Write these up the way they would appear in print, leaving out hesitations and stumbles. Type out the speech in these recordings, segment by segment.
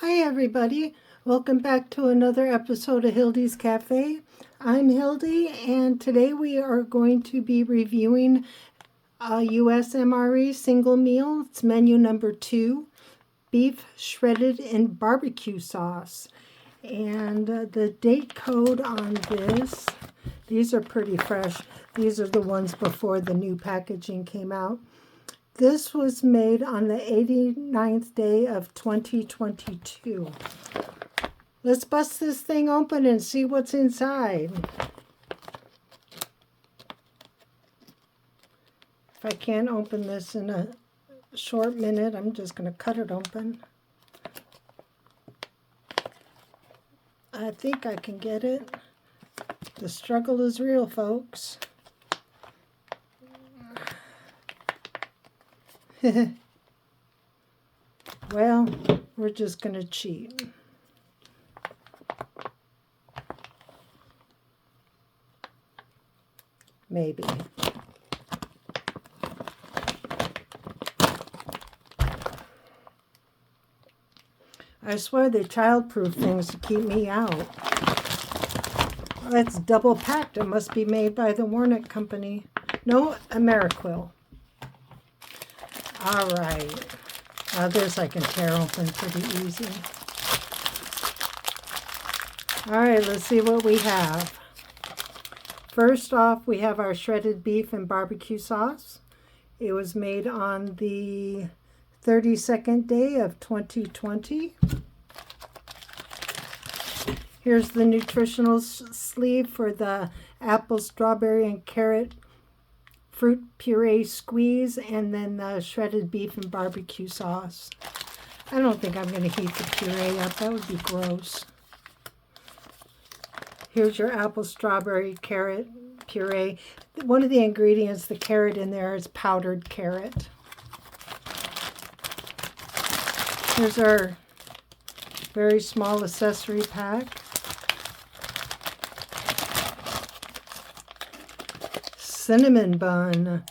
Hi everybody, welcome back to another episode of Hildy's Cafe. I'm Hildy and today we are going to be reviewing a US MRE single meal. It's menu number 2, beef shredded in barbecue sauce. And the date code on this, these are pretty fresh. These are the ones before the new packaging came out. This was made on the 89th day of 2022. Let's bust this thing open and see what's inside. If I can't open this in a short minute, I'm just going to cut it open. I think I can get it. The struggle is real, folks. Well, we're just going to cheat. Maybe. I swear they childproof things to keep me out. It's double packed. It must be made by the Warnock Company. No, Ameriquil. All right. Now this I can tear open pretty easy. All right, let's see what we have. First off, we have our shredded beef and barbecue sauce. It was made on the 32nd day of 2020. Here's the nutritional sleeve for the apple, strawberry, and carrot fruit puree squeeze, and then the shredded beef and barbecue sauce. I don't think I'm going to heat the puree up. That would be gross. Here's your apple, strawberry, carrot puree. One of the ingredients, the carrot in there, is powdered carrot. Here's our very small accessory pack. Cinnamon bun.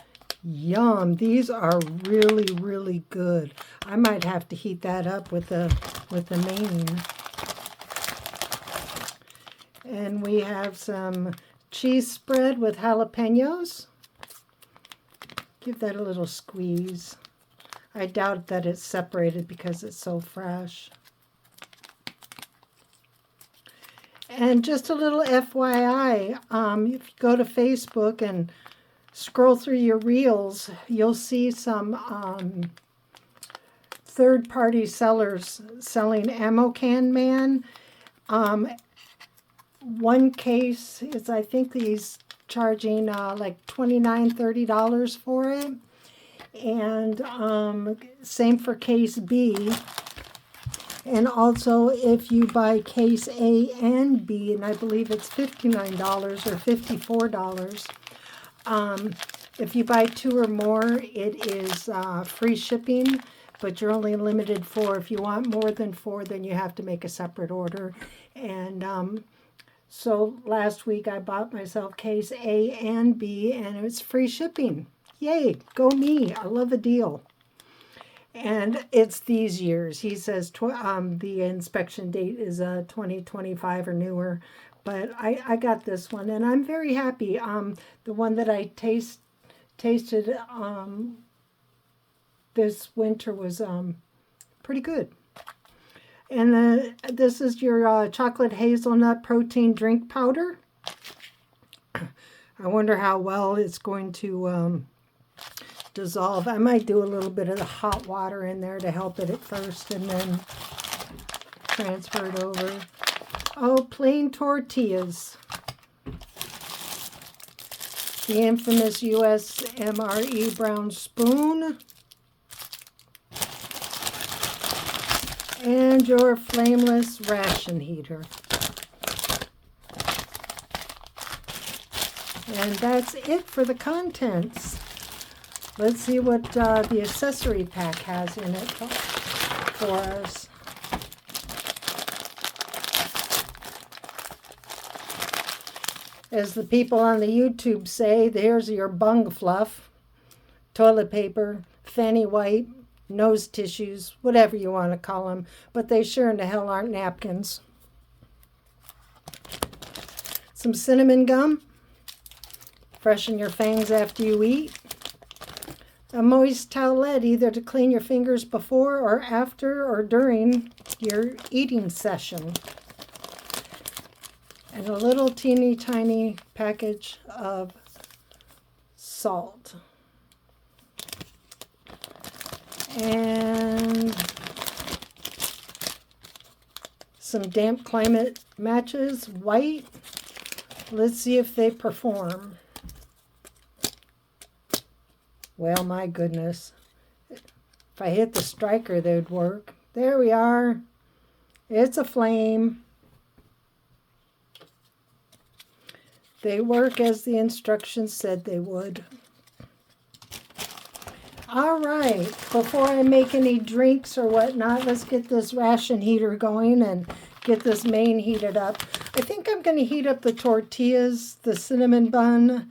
Yum. These are really, really good. I might have to heat that up with the main. And we have some cheese spread with jalapenos. Give that a little squeeze. I doubt that it's separated because it's so fresh. And just a little FYI, if you go to Facebook and scroll through your reels, you'll see some third-party sellers selling Ammo Can Man. One case is, I think he's charging like $29, $30 for it. And same for case B. And also if you buy case A and B, and I believe it's $59 or $54, if you buy 2 or more, it is free shipping, but you're only limited for, if you want more than 4, then you have to make a separate order. And so last week I bought myself case A and B, and it was free shipping. Yay, go me. I love a deal. And it's these years. He says the inspection date is 2025 or newer. But I got this one, and I'm very happy. The one that I tasted this winter was pretty good. And this is your chocolate hazelnut protein drink powder. I wonder how well it's going to dissolve. I might do a little bit of the hot water in there to help it at first and then transfer it over. Oh, plain tortillas. The infamous US MRE brown spoon. And your flameless ration heater. And that's it for the contents. Let's see what the accessory pack has in it for us. As the people on the YouTube say, there's your bung fluff, toilet paper, fanny wipe, nose tissues, whatever you want to call them, but they sure in the hell aren't napkins. Some cinnamon gum, freshen your fangs after you eat. A moist towelette, either to clean your fingers before or after or during your eating session. And a little teeny tiny package of salt. And some damp climate matches, white. Let's see if they perform. Well, my goodness. If I hit the striker, they'd work. There we are. It's a flame. They work as the instructions said they would. All right, before I make any drinks or whatnot, let's get this ration heater going and get this main heated up. I think I'm going to heat up the tortillas, the cinnamon bun,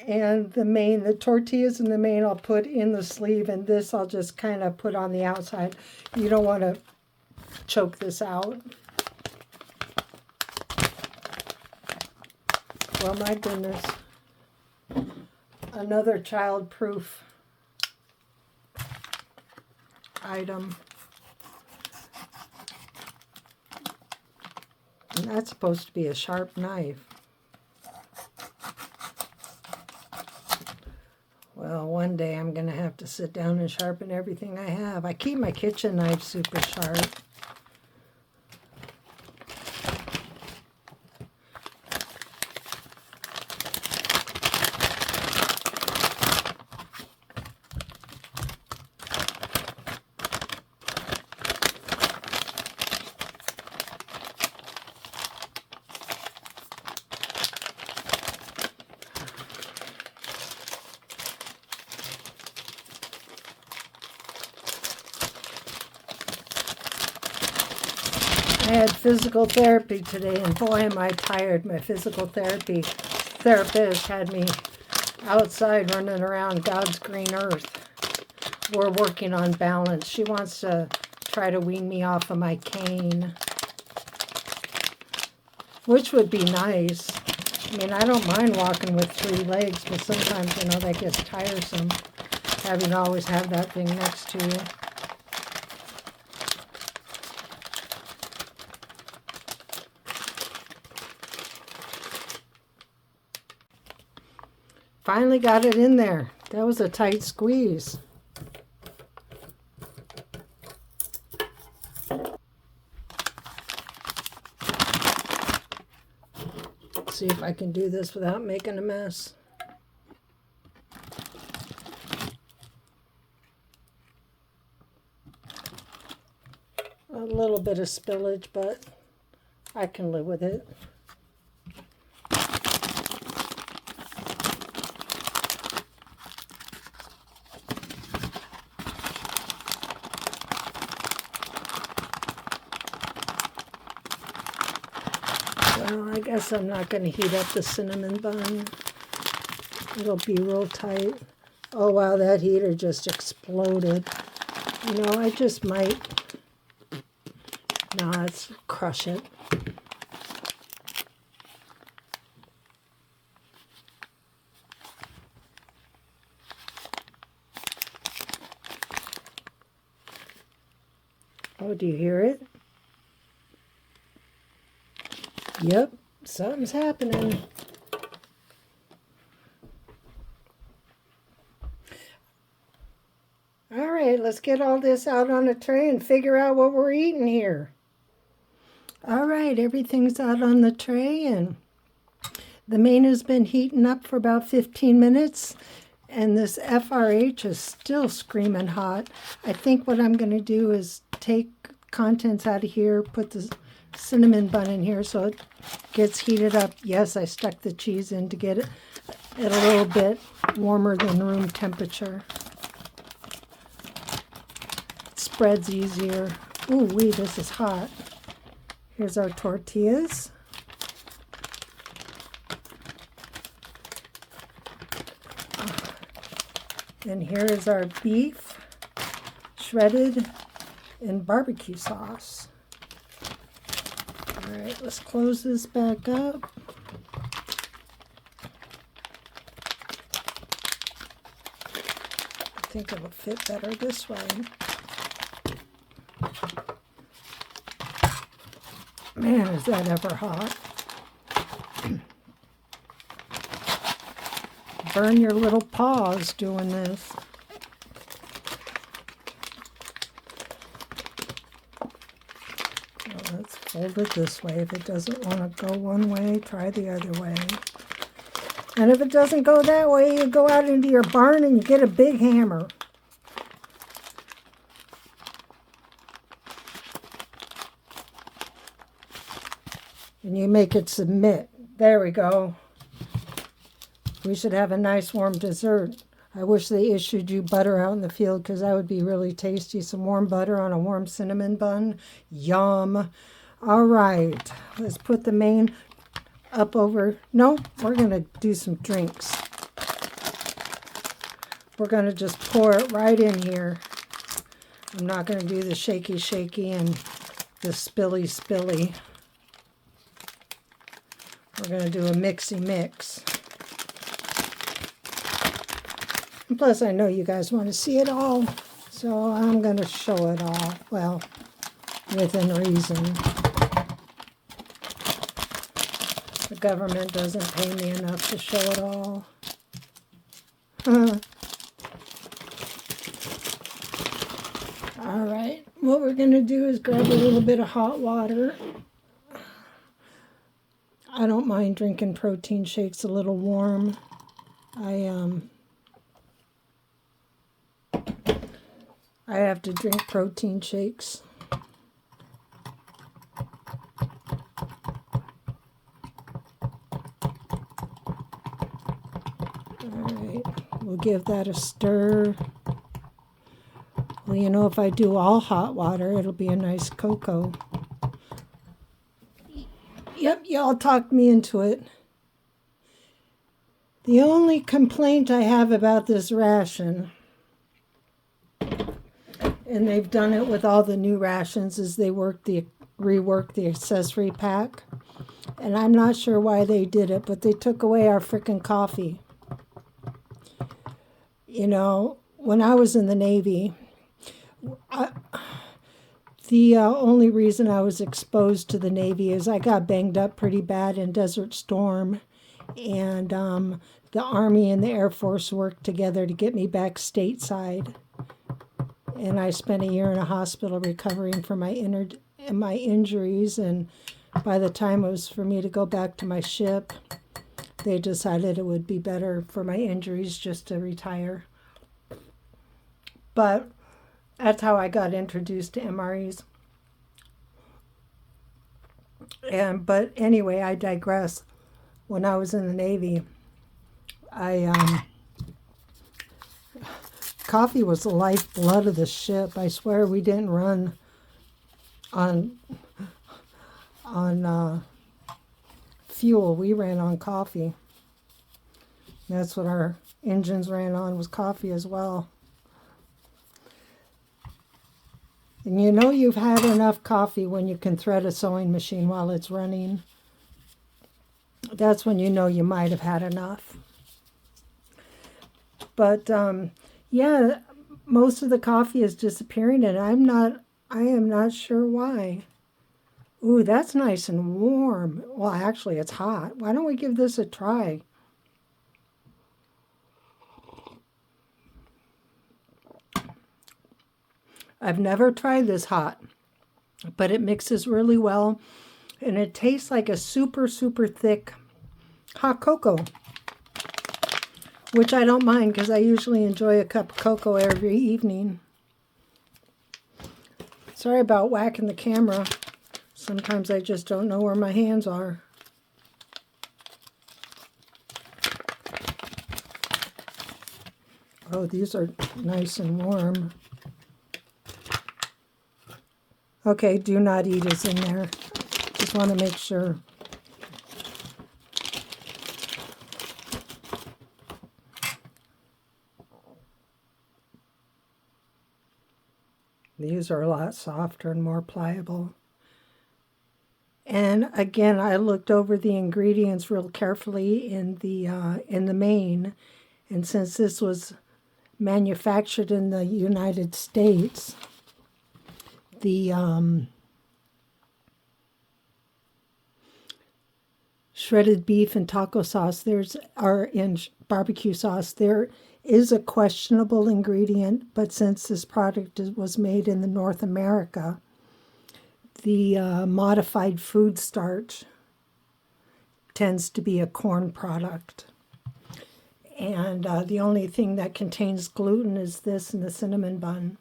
and the main. The tortillas and the main I'll put in the sleeve, and this I'll just kind of put on the outside. You don't want to choke this out. Well, my goodness. Another child-proof item. And that's supposed to be a sharp knife. Well, one day I'm going to have to sit down and sharpen everything I have. I keep my kitchen knife super sharp. I had physical therapy today, and boy, am I tired. My physical therapist had me outside running around God's green earth. We're working on balance. She wants to try to wean me off of my cane, which would be nice. I mean, I don't mind walking with 3 legs, but sometimes, that gets tiresome, having to always have that thing next to you. Finally got it in there. That was a tight squeeze. Let's see if I can do this without making a mess. A little bit of spillage, but I can live with it. Well, I guess I'm not going to heat up the cinnamon bun. It'll be real tight. Oh, wow, that heater just exploded. I just might. No, let's crush it. Oh, do you hear it? Yep, something's happening. All right, let's get all this out on a tray and figure out what we're eating here. All right, everything's out on the tray, and the main has been heating up for about 15 minutes, and this FRH is still screaming hot. I think what I'm going to do is take contents out of here, put the cinnamon bun in here so it gets heated up. Yes, I stuck the cheese in to get it a little bit warmer than room temperature. It spreads easier. Ooh wee, this is hot. Here's our tortillas. And here is our beef, shredded and barbecue sauce. All right, let's close this back up. I think it'll fit better this way. Man, is that ever hot. Burn your little paws doing this. Well, let's fold it this way. If it doesn't want to go one way, try the other way. And if it doesn't go that way, you go out into your barn and you get a big hammer. And you make it submit. There we go. We should have a nice warm dessert. I wish they issued you butter out in the field because that would be really tasty. Some warm butter on a warm cinnamon bun. Yum. All right. Let's put the main up over. No, we're going to do some drinks. We're going to just pour it right in here. I'm not going to do the shaky shaky and the spilly spilly. We're going to do a mixy mix. And plus, I know you guys want to see it all, so I'm going to show it all. Well, within reason. The government doesn't pay me enough to show it all. All right, what we're going to do is grab a little bit of hot water. I don't mind drinking protein shakes a little warm. I have to drink protein shakes. Alright, we'll give that a stir. Well, you know, if I do all hot water, it'll be a nice cocoa. Yep, y'all talked me into it. The only complaint I have about this ration, and they've done it with all the new rations, is they reworked the accessory pack. And I'm not sure why they did it, but they took away our frickin' coffee. You know, when I was in the Navy, the only reason I was exposed to the Navy is I got banged up pretty bad in Desert Storm. And the Army and the Air Force worked together to get me back stateside. And I spent a year in a hospital recovering from my injuries. And by the time it was for me to go back to my ship, they decided it would be better for my injuries just to retire. But that's how I got introduced to MREs. But anyway, I digress. When I was in the Navy, coffee was the lifeblood of the ship. I swear we didn't run on fuel. We ran on coffee. That's what our engines ran on, was coffee as well. And you know you've had enough coffee when you can thread a sewing machine while it's running. That's when you know you might have had enough. But yeah, most of the coffee is disappearing, and I am not sure why. Ooh, that's nice and warm. Well, actually, it's hot. Why don't we give this a try? I've never tried this hot, but it mixes really well, and it tastes like a super, super thick hot cocoa, which I don't mind because I usually enjoy a cup of cocoa every evening. Sorry about whacking the camera. Sometimes I just don't know where my hands are. Oh, these are nice and warm. Okay, do not eat is in there. Just want to make sure. These are a lot softer and more pliable. And again, I looked over the ingredients real carefully in the main, and since this was manufactured in the United States, the shredded beef and taco sauce are in barbecue sauce. There is a questionable ingredient, but since this product was made in the North America, the modified food starch tends to be a corn product. And the only thing that contains gluten is this and the cinnamon bun.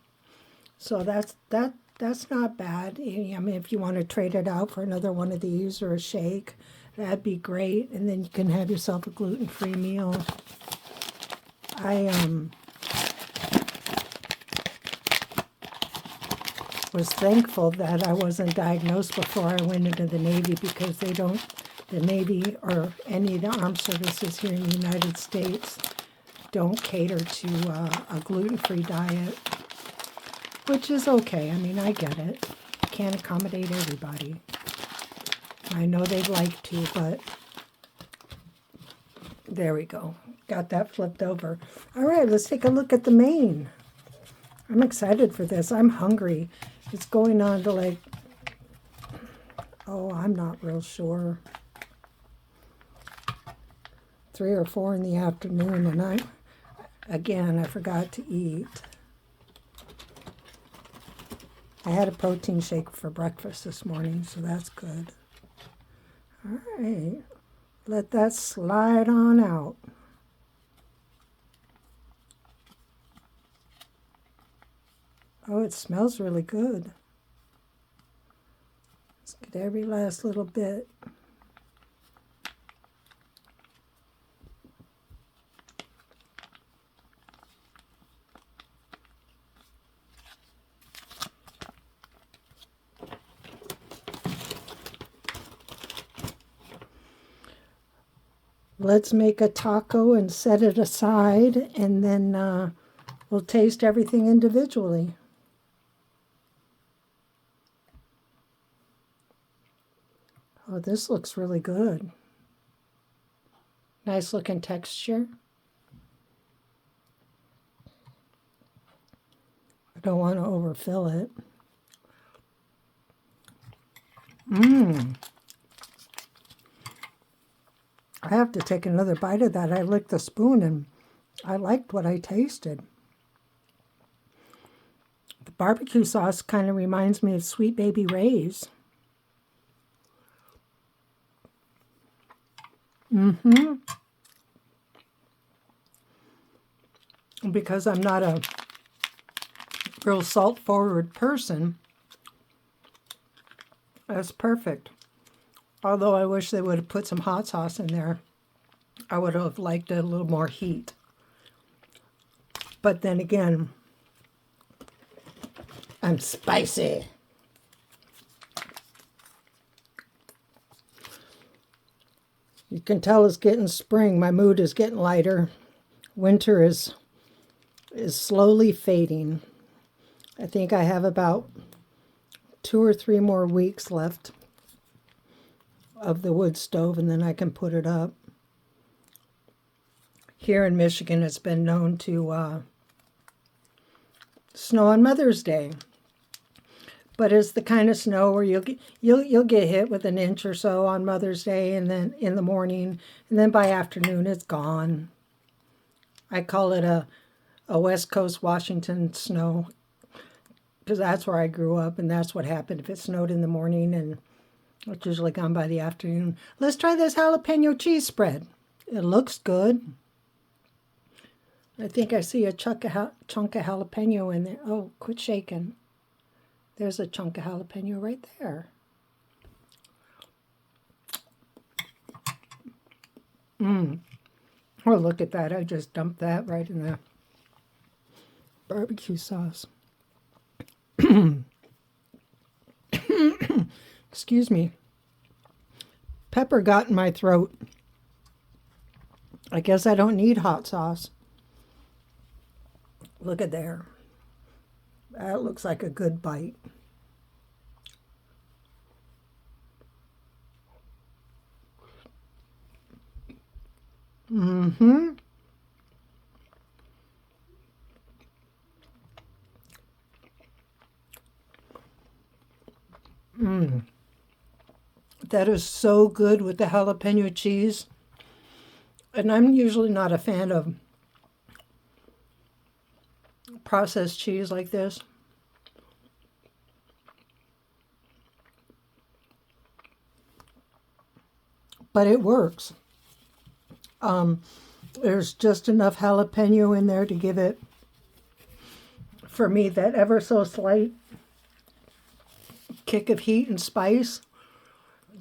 So that's not bad. I mean, if you want to trade it out for another one of these or a shake, that'd be great. And then you can have yourself a gluten-free meal. I was thankful that I wasn't diagnosed before I went into the Navy, because the Navy or any of the armed services here in the United States don't cater to a gluten-free diet, which is okay. I mean, I get it. Can't accommodate everybody. I know they'd like to, but there we go. Got that flipped over. All right, let's take a look at the main. I'm excited for this. I'm hungry. It's going on to like, oh, I'm not real sure, 3 or 4 in the afternoon, and I forgot to eat. I had a protein shake for breakfast this morning, so that's good. All right, let that slide on out. Oh, it smells really good. Let's get every last little bit. Let's make a taco and set it aside, and then we'll taste everything individually. Oh, this looks really good. Nice looking texture. I don't want to overfill it. I have to take another bite of that. I licked the spoon and I liked what I tasted. The barbecue sauce kind of reminds me of Sweet Baby Ray's. Because I'm not a real salt-forward person, that's perfect. Although I wish they would have put some hot sauce in there. I would have liked a little more heat. But then again, I'm spicy. You can tell it's getting spring. My mood is getting lighter. Winter is slowly fading. I think I have about 2 or 3 more weeks left of the wood stove, and then I can put it up. Here in Michigan, it's been known to snow on Mother's Day. But it's the kind of snow where you'll get hit with an inch or so on Mother's Day, and then in the morning, and then by afternoon it's gone. I call it a West Coast Washington snow, because that's where I grew up, and that's what happened. If it snowed in the morning, and it's usually gone by the afternoon. Let's try this jalapeno cheese spread. It looks good. I think I see a chunk of jalapeno in there. Oh, quit shaking. There's a chunk of jalapeno right there. Oh, look at that. I just dumped that right in the barbecue sauce. Excuse me. Pepper got in my throat. I guess I don't need hot sauce. Look at there. That looks like a good bite. Mm-hmm. That is so good with the jalapeno cheese. And I'm usually not a fan of processed cheese like this. But it works. There's just enough jalapeno in there to give it, for me, that ever so slight kick of heat and spice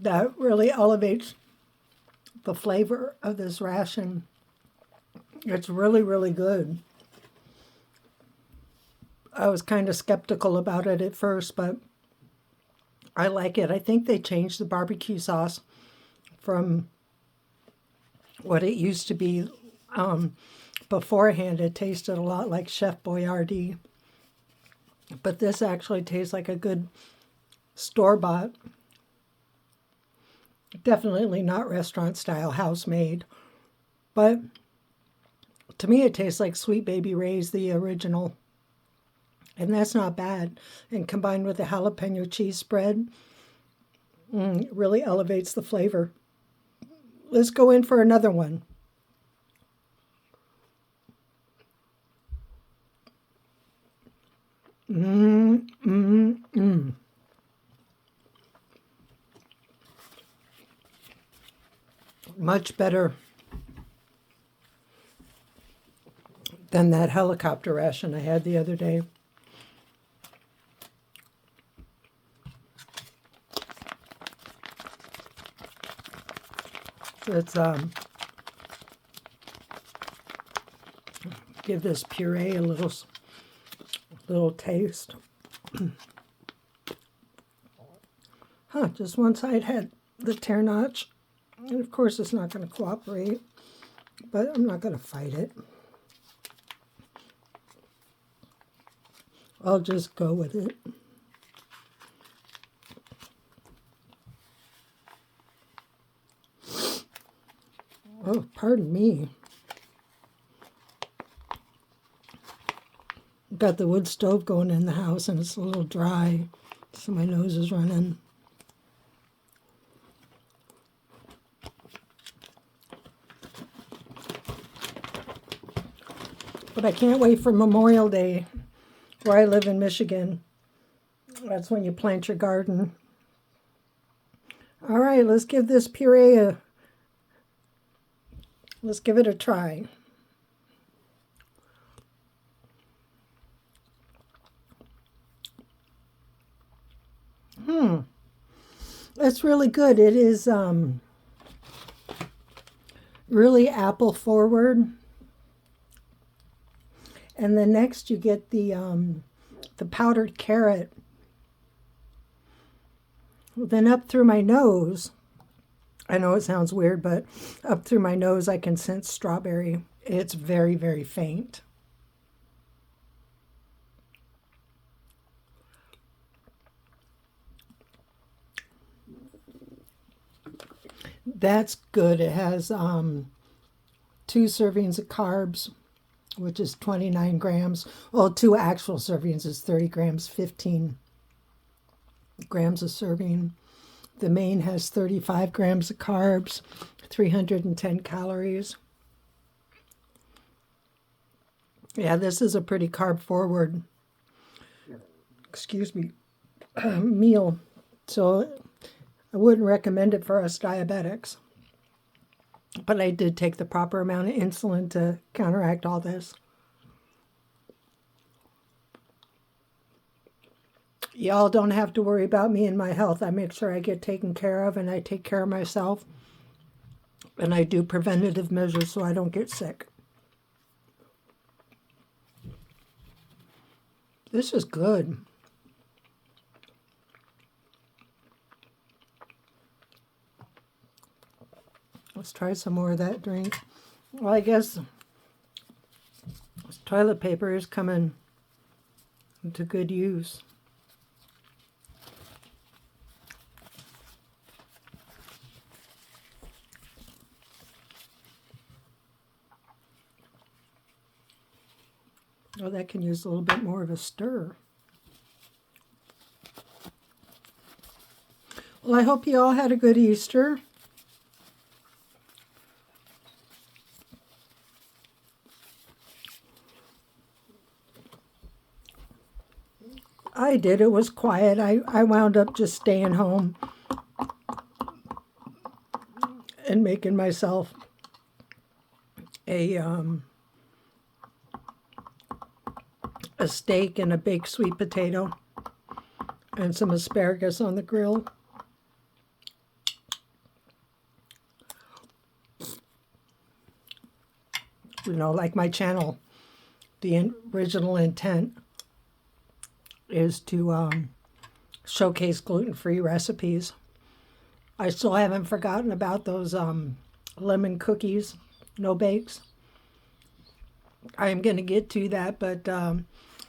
that really elevates the flavor of this ration. It's really, really good. I was kind of skeptical about it at first, but I like it. I think they changed the barbecue sauce from what it used to be. Beforehand, it tasted a lot like Chef Boyardee. But this actually tastes like a good store-bought, definitely not restaurant style, house made. But to me, it tastes like Sweet Baby Ray's, the original. And that's not bad. And combined with the jalapeno cheese spread, it really elevates the flavor. Let's go in for another one. Much better than that helicopter ration I had the other day. Let's give this puree a little taste. Just one side had the tear notch. And of course it's not going to cooperate, but I'm not going to fight it. I'll just go with it. Oh, pardon me. Got the wood stove going in the house and it's a little dry, so my nose is running. But I can't wait for Memorial Day, where I live in Michigan. That's when you plant your garden. All right, let's give this puree let's give it a try. It's really good. It is really apple forward. And then next you get the powdered carrot. Then up through my nose, I know it sounds weird, but up through my nose I can sense strawberry. It's very, very faint. That's good. It has 2 servings of carbs, which is 29 grams. Well, 2 actual servings is 30 grams, 15 grams a serving. The main has 35 grams of carbs, 310 calories. Yeah, this is a pretty carb forward, meal. So I wouldn't recommend it for us diabetics. But I did take the proper amount of insulin to counteract all this. Y'all don't have to worry about me and my health. I make sure I get taken care of and I take care of myself. And I do preventative measures so I don't get sick. This is good. Let's try some more of that drink. Well, I guess toilet paper is coming to good use. Oh, that can use a little bit more of a stir. Well, I hope you all had a good Easter. I did. It was quiet. I wound up just staying home and making myself a steak and a baked sweet potato and some asparagus on the grill. You know, like my channel, the original intent is to showcase gluten-free recipes. I still haven't forgotten about those lemon cookies, no bakes. I am going to get to that, but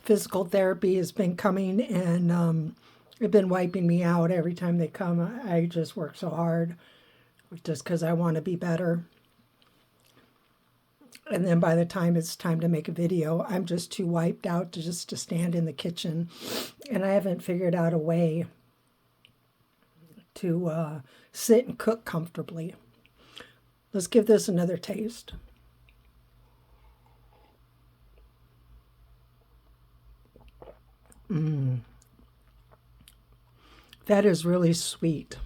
physical therapy has been coming, and it's been wiping me out every time they come. I just work so hard just because I want to be better. And then by the time it's time to make a video, I'm just too wiped out to stand in the kitchen. And I haven't figured out a way to sit and cook comfortably. Let's give this another taste. That is really sweet.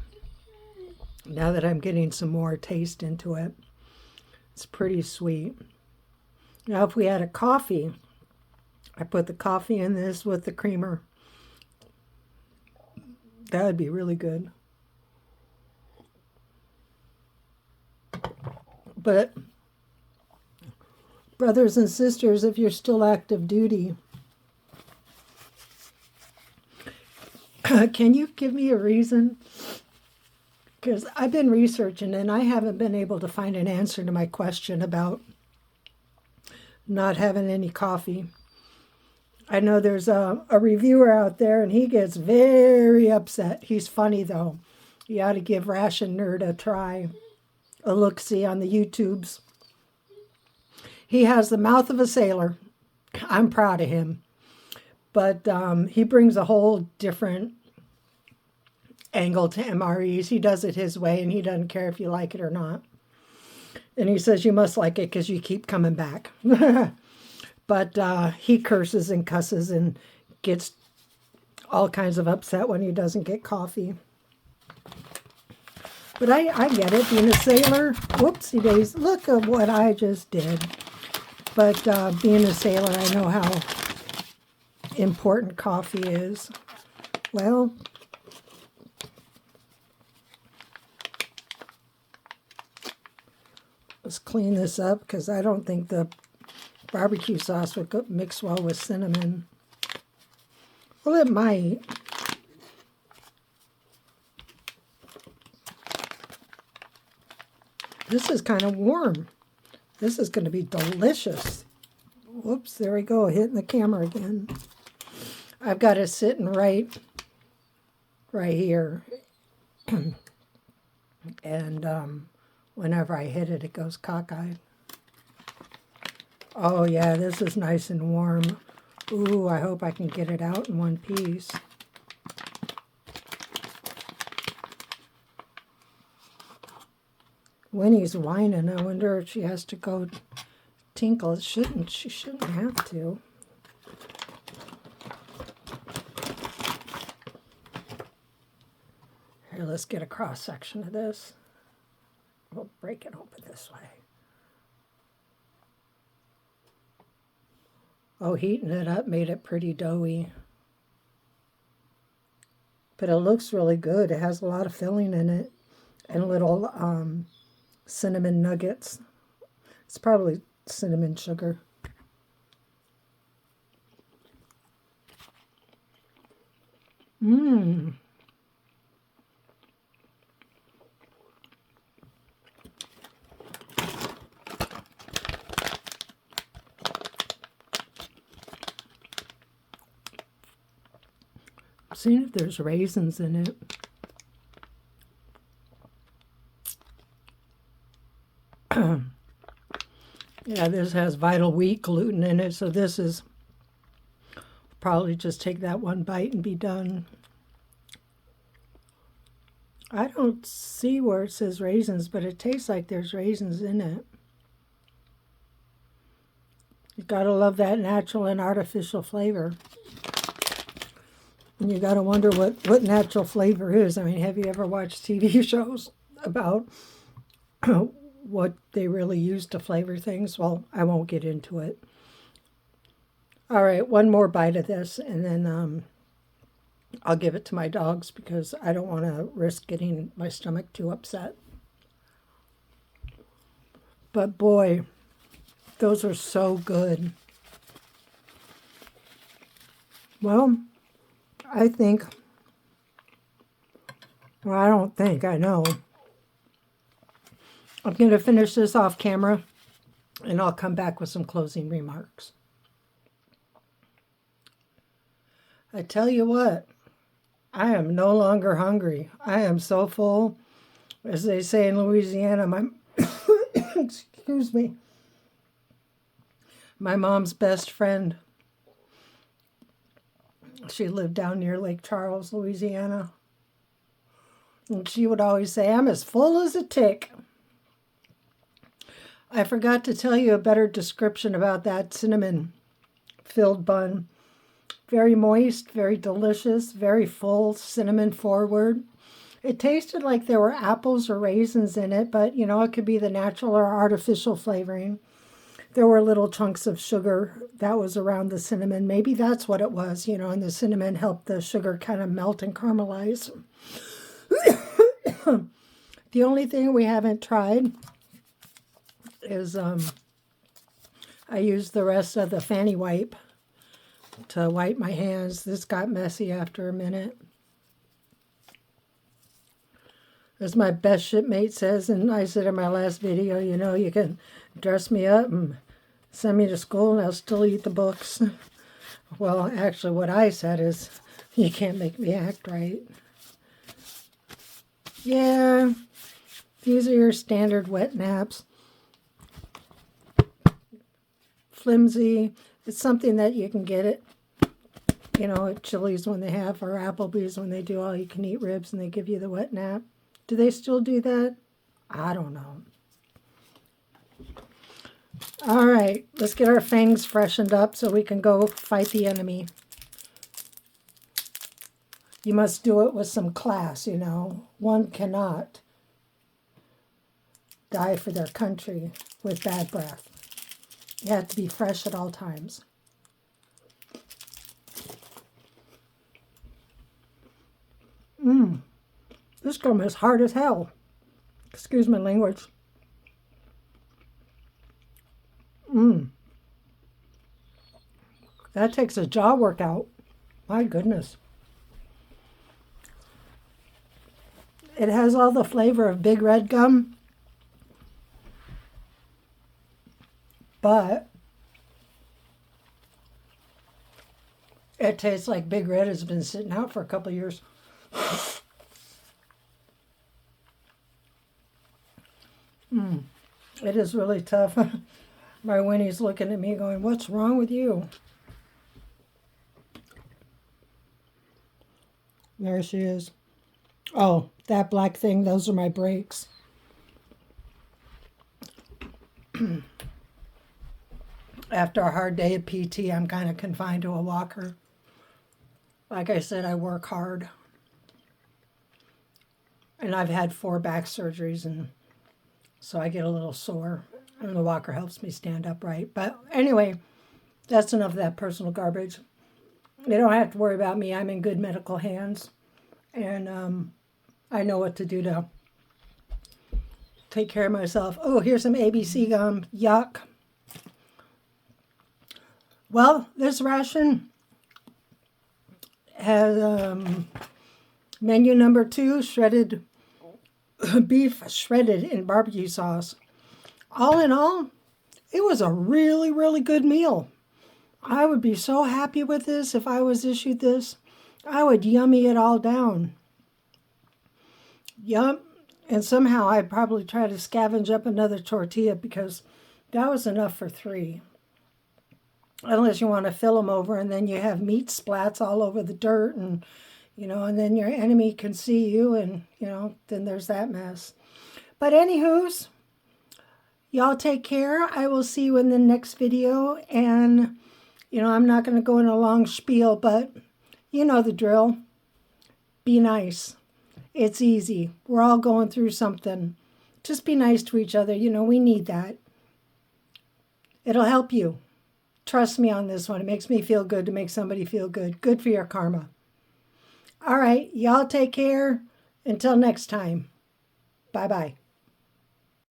Now that I'm getting some more taste into it, it's pretty sweet. Now, if we had a coffee, I put the coffee in this with the creamer. That would be really good. But, brothers and sisters, if you're still active duty, can you give me a reason? Because I've been researching and I haven't been able to find an answer to my question about not having any coffee. I know there's a reviewer out there and he gets very upset. He's funny though. You ought to give Ration Nerd a try, a look-see on the YouTubes. He has the mouth of a sailor. I'm proud of him. But he brings a whole different angle to MREs. He does it his way, and he doesn't care if you like it or not. And he says you must like it because you keep coming back. But he curses and cusses and gets all kinds of upset when he doesn't get coffee. But I get it, being a sailor. Whoopsie days, look at what I just did. But being a sailor, I know how important coffee is. Well, let's clean this up because I don't think the barbecue sauce would mix well with cinnamon. Well, it might. This is kind of warm. This is going to be delicious. Whoops, there we go, hitting the camera again. I've got it sitting right here. And whenever I hit it, it goes cockeyed. Oh yeah, this is nice and warm. Ooh, I hope I can get it out in one piece. Winnie's whining. I wonder if she has to go tinkle. She shouldn't have to. Here, let's get a cross section of this. We'll break it open this way. Oh, heating it up made it pretty doughy. But it looks really good. It has a lot of filling in it and little cinnamon nuggets. It's probably cinnamon sugar. Mmm. Seeing if there's raisins in it. Yeah, this has vital wheat gluten in it, so this is probably just take that one bite and be done. I don't see where it says raisins, but it tastes like there's raisins in it. You gotta love that natural and artificial flavor. And you gotta wonder what natural flavor is. I mean, have you ever watched TV shows about what they really use to flavor things? Well, I won't get into it. All right, one more bite of this, and then I'll give it to my dogs because I don't want to risk getting my stomach too upset. But boy, those are so good. Well, I don't think, I know. I'm going to finish this off camera, and I'll come back with some closing remarks. I tell you what, I am no longer hungry. I am so full. As they say in Louisiana, excuse me, my mom's best friend, she lived down near Lake Charles, Louisiana. And she would always say, I'm as full as a tick. I forgot to tell you a better description about that cinnamon-filled bun. Very moist, very delicious, very full, cinnamon forward. It tasted like there were apples or raisins in it, but, you know, it could be the natural or artificial flavoring. There were little chunks of sugar that was around the cinnamon. Maybe that's what it was, you know, and the cinnamon helped the sugar kind of melt and caramelize. The only thing we haven't tried is I used the rest of the fanny wipe to wipe my hands. This got messy after a minute. As my best shipmate says, and I said in my last video, you know, you can dress me up and send me to school and I'll still eat the books. Well, actually what I said is, you can't make me act right. Yeah, these are your standard wet naps. Flimsy. It's something that you can get it, you know, at Chili's when they have, or Applebee's when they do all-you-can-eat ribs and they give you the wet nap. Do they still do that? I don't know. All right, let's get our fangs freshened up so we can go fight the enemy. You must do it with some class, you know. One cannot die for their country with bad breath. You have to be fresh at all times. This gum is hard as hell. Excuse my language. That takes a jaw workout. My goodness. It has all the flavor of Big Red gum, but it tastes like Big Red has been sitting out for a couple of years. It is really tough. My Winnie's looking at me going, what's wrong with you? There she is. Oh, that black thing, those are my brakes. After a hard day at PT, I'm kind of confined to a walker. Like I said, I work hard. And I've had 4 back surgeries, and so I get a little sore. And the walker helps me stand upright. But anyway, that's enough of that personal garbage. They don't have to worry about me. I'm in good medical hands. And I know what to do to take care of myself. Oh, here's some ABC gum. Yuck. Well, this ration has menu number 2, shredded beef shredded in barbecue sauce. All in all, it was a really, really good meal. I would be so happy with this if I was issued this. I would yummy it all down. Yum. And somehow I'd probably try to scavenge up another tortilla because that was enough for 3. Unless you want to fill them over and then you have meat splats all over the dirt and, and then your enemy can see you and, then there's that mess. But anywho's, y'all take care. I will see you in the next video. And, I'm not going to go in a long spiel, but you know the drill. Be nice. It's easy. We're all going through something. Just be nice to each other. We need that. It'll help you. Trust me on this one. It makes me feel good to make somebody feel good. Good for your karma. All right. Y'all take care. Until next time. Bye-bye.